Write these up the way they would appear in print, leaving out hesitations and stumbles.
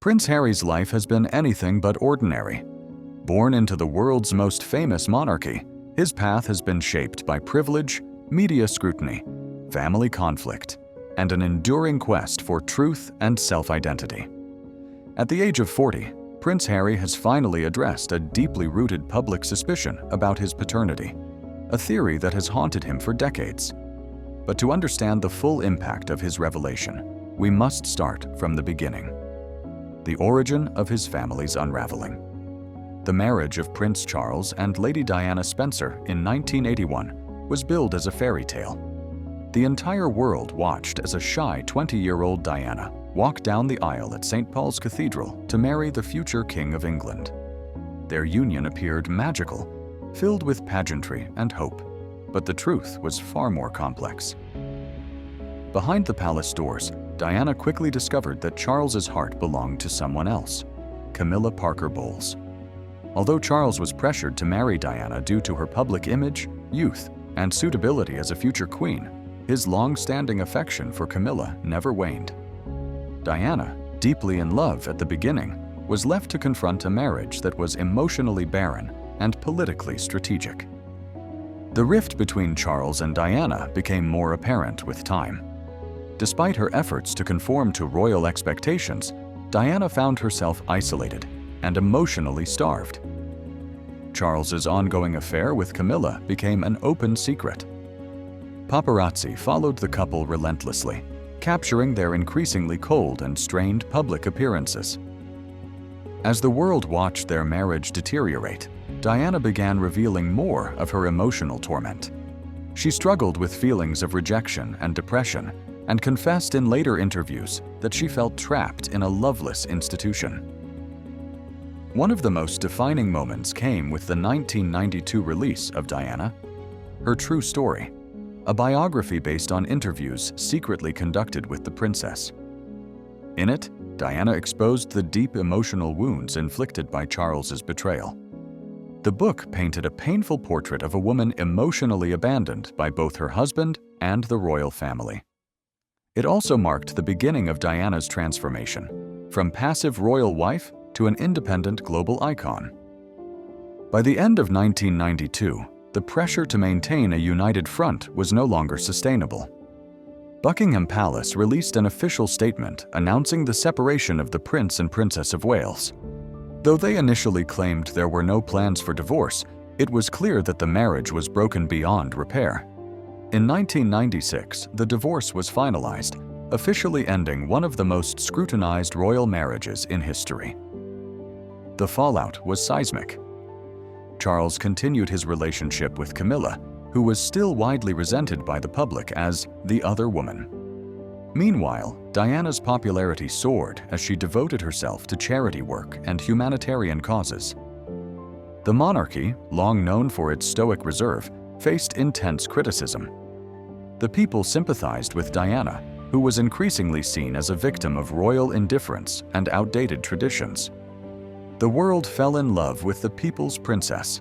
Prince Harry's life has been anything but ordinary. Born into the world's most famous monarchy, his path has been shaped by privilege, media scrutiny, family conflict, and an enduring quest for truth and self-identity. At the age of 40, Prince Harry has finally addressed a deeply rooted public suspicion about his paternity, a theory that has haunted him for decades. But to understand the full impact of his revelation, we must start from the beginning. The origin of his family's unraveling. The marriage of Prince Charles and Lady Diana Spencer in 1981 was billed as a fairy tale. The entire world watched as a shy 20-year-old Diana walked down the aisle at St. Paul's Cathedral to marry the future King of England. Their union appeared magical, filled with pageantry and hope, but the truth was far more complex. Behind the palace doors, Diana quickly discovered that Charles's heart belonged to someone else, Camilla Parker Bowles. Although Charles was pressured to marry Diana due to her public image, youth, and suitability as a future queen, his long-standing affection for Camilla never waned. Diana, deeply in love at the beginning, was left to confront a marriage that was emotionally barren and politically strategic. The rift between Charles and Diana became more apparent with time. Despite her efforts to conform to royal expectations, Diana found herself isolated and emotionally starved. Charles's ongoing affair with Camilla became an open secret. Paparazzi followed the couple relentlessly, capturing their increasingly cold and strained public appearances. As the world watched their marriage deteriorate, Diana began revealing more of her emotional torment. She struggled with feelings of rejection and depression, and confessed in later interviews that she felt trapped in a loveless institution. One of the most defining moments came with the 1992 release of Diana, Her True Story, a biography based on interviews secretly conducted with the princess. In it, Diana exposed the deep emotional wounds inflicted by Charles's betrayal. The book painted a painful portrait of a woman emotionally abandoned by both her husband and the royal family. It also marked the beginning of Diana's transformation, from passive royal wife to an independent global icon. By the end of 1992, the pressure to maintain a united front was no longer sustainable. Buckingham Palace released an official statement announcing the separation of the Prince and Princess of Wales. Though they initially claimed there were no plans for divorce, it was clear that the marriage was broken beyond repair. In 1996, the divorce was finalized, officially ending one of the most scrutinized royal marriages in history. The fallout was seismic. Charles continued his relationship with Camilla, who was still widely resented by the public as the other woman. Meanwhile, Diana's popularity soared as she devoted herself to charity work and humanitarian causes. The monarchy, long known for its stoic reserve, faced intense criticism. The people sympathized with Diana, who was increasingly seen as a victim of royal indifference and outdated traditions. The world fell in love with the people's princess,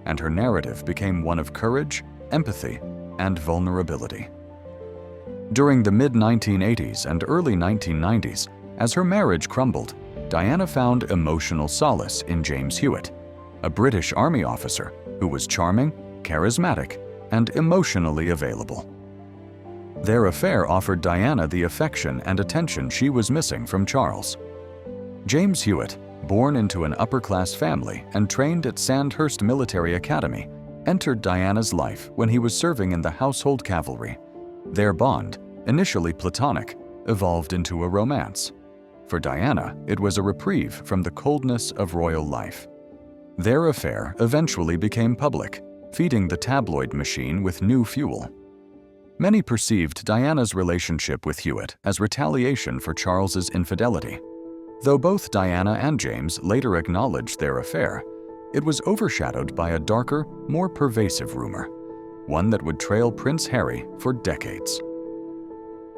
and her narrative became one of courage, empathy, and vulnerability. During the mid-1980s and early 1990s, as her marriage crumbled, Diana found emotional solace in James Hewitt, a British Army officer who was charming, charismatic, and emotionally available. Their affair offered Diana the affection and attention she was missing from Charles. James Hewitt, born into an upper-class family and trained at Sandhurst Military Academy, entered Diana's life when he was serving in the Household Cavalry. Their bond, initially platonic, evolved into a romance. For Diana, it was a reprieve from the coldness of royal life. Their affair eventually became public, feeding the tabloid machine with new fuel. Many perceived Diana's relationship with Hewitt as retaliation for Charles's infidelity. Though both Diana and James later acknowledged their affair, it was overshadowed by a darker, more pervasive rumor, one that would trail Prince Harry for decades.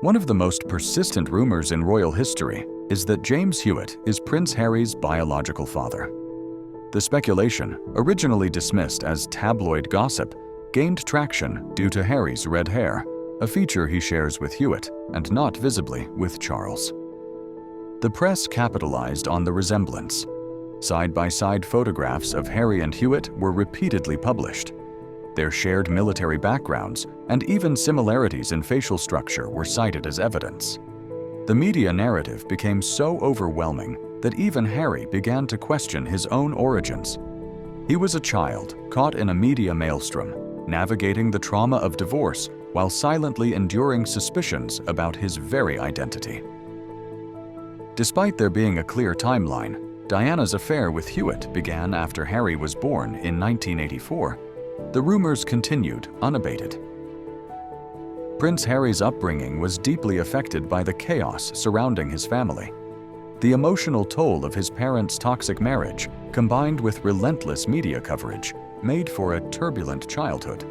One of the most persistent rumors in royal history is that James Hewitt is Prince Harry's biological father. The speculation, originally dismissed as tabloid gossip, gained traction due to Harry's red hair, a feature he shares with Hewitt and not visibly with Charles. The press capitalized on the resemblance. Side-by-side photographs of Harry and Hewitt were repeatedly published. Their shared military backgrounds and even similarities in facial structure were cited as evidence. The media narrative became so overwhelming that even Harry began to question his own origins. He was a child caught in a media maelstrom, navigating the trauma of divorce while silently enduring suspicions about his very identity. Despite there being a clear timeline, Diana's affair with Hewitt began after Harry was born in 1984. The rumors continued unabated. Prince Harry's upbringing was deeply affected by the chaos surrounding his family. The emotional toll of his parents' toxic marriage, combined with relentless media coverage, made for a turbulent childhood.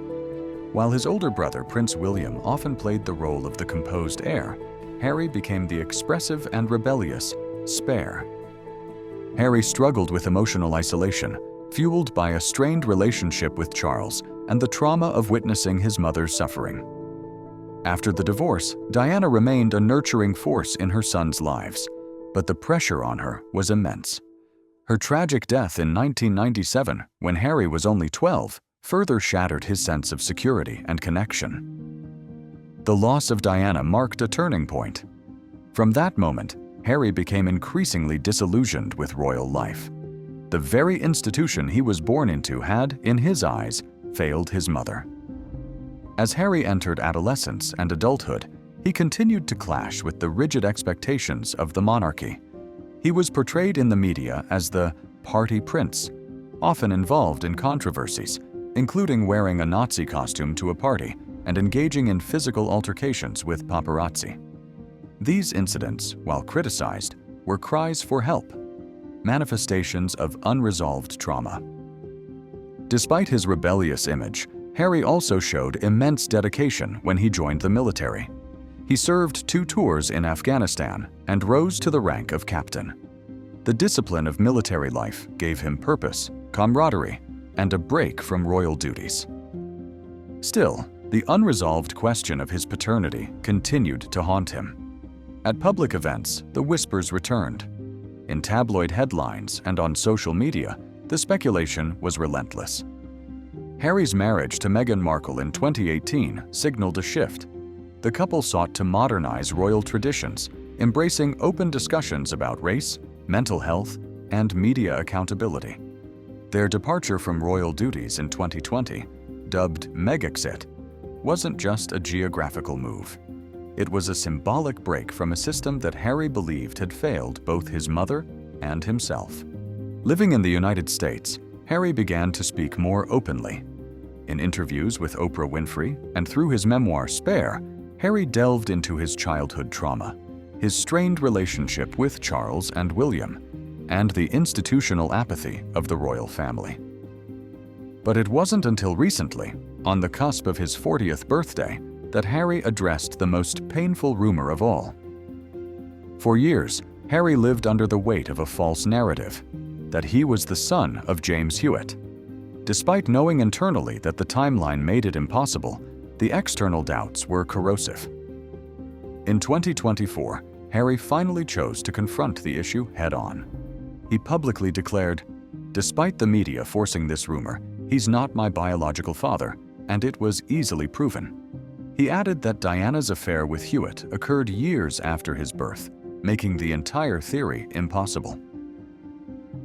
While his older brother, Prince William, often played the role of the composed heir, Harry became the expressive and rebellious Spare. Harry struggled with emotional isolation, fueled by a strained relationship with Charles and the trauma of witnessing his mother's suffering. After the divorce, Diana remained a nurturing force in her sons' lives, but the pressure on her was immense. Her tragic death in 1997, when Harry was only 12, further shattered his sense of security and connection. The loss of Diana marked a turning point. From that moment, Harry became increasingly disillusioned with royal life. The very institution he was born into had, in his eyes, failed his mother. As Harry entered adolescence and adulthood, he continued to clash with the rigid expectations of the monarchy. He was portrayed in the media as the party prince, often involved in controversies, including wearing a Nazi costume to a party and engaging in physical altercations with paparazzi. These incidents, while criticized, were cries for help, manifestations of unresolved trauma. Despite his rebellious image, Harry also showed immense dedication when he joined the military. He served 2 tours in Afghanistan and rose to the rank of captain. The discipline of military life gave him purpose, camaraderie, and a break from royal duties. Still, the unresolved question of his paternity continued to haunt him. At public events, the whispers returned. In tabloid headlines and on social media, the speculation was relentless. Harry's marriage to Meghan Markle in 2018 signaled a shift. The couple sought to modernize royal traditions, embracing open discussions about race, mental health, and media accountability. Their departure from royal duties in 2020, dubbed Megxit, wasn't just a geographical move. It was a symbolic break from a system that Harry believed had failed both his mother and himself. Living in the United States, Harry began to speak more openly. In interviews with Oprah Winfrey and through his memoir Spare, Harry delved into his childhood trauma, his strained relationship with Charles and William, and the institutional apathy of the royal family. But it wasn't until recently, on the cusp of his 40th birthday, that Harry addressed the most painful rumor of all. For years, Harry lived under the weight of a false narrative, that he was the son of James Hewitt. Despite knowing internally that the timeline made it impossible, the external doubts were corrosive. In 2024, Harry finally chose to confront the issue head-on. He publicly declared, "Despite the media forcing this rumor, he's not my biological father, and it was easily proven." He added that Diana's affair with Hewitt occurred years after his birth, making the entire theory impossible.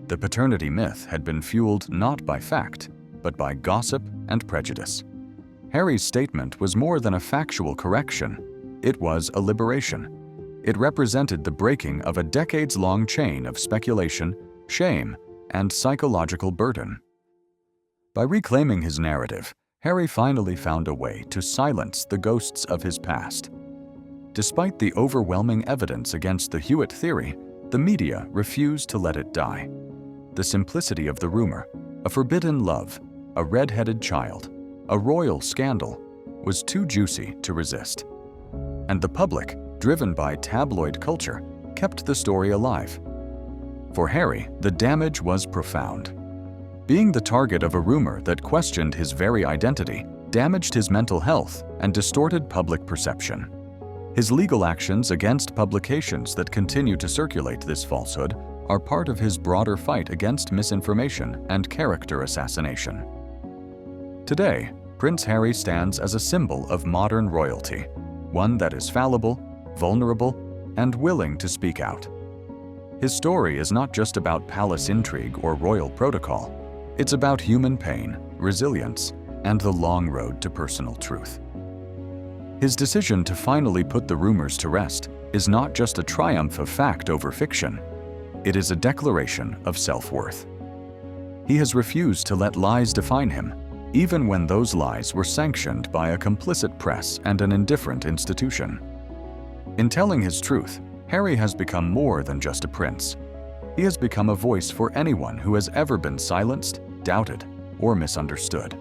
The paternity myth had been fueled not by fact, but by gossip and prejudice. Harry's statement was more than a factual correction. It was a liberation. It represented the breaking of a decades-long chain of speculation, shame, and psychological burden. By reclaiming his narrative, Harry finally found a way to silence the ghosts of his past. Despite the overwhelming evidence against the Hewitt theory, the media refused to let it die. The simplicity of the rumor, a forbidden love, a red-headed child, a royal scandal, was too juicy to resist. And the public, driven by tabloid culture, kept the story alive. For Harry, the damage was profound. Being the target of a rumor that questioned his very identity damaged his mental health and distorted public perception. His legal actions against publications that continue to circulate this falsehood are part of his broader fight against misinformation and character assassination. Today, Prince Harry stands as a symbol of modern royalty, one that is fallible, vulnerable, and willing to speak out. His story is not just about palace intrigue or royal protocol. It's about human pain, resilience, and the long road to personal truth. His decision to finally put the rumors to rest is not just a triumph of fact over fiction. It is a declaration of self-worth. He has refused to let lies define him, even when those lies were sanctioned by a complicit press and an indifferent institution. In telling his truth, Harry has become more than just a prince. He has become a voice for anyone who has ever been silenced, doubted, or misunderstood.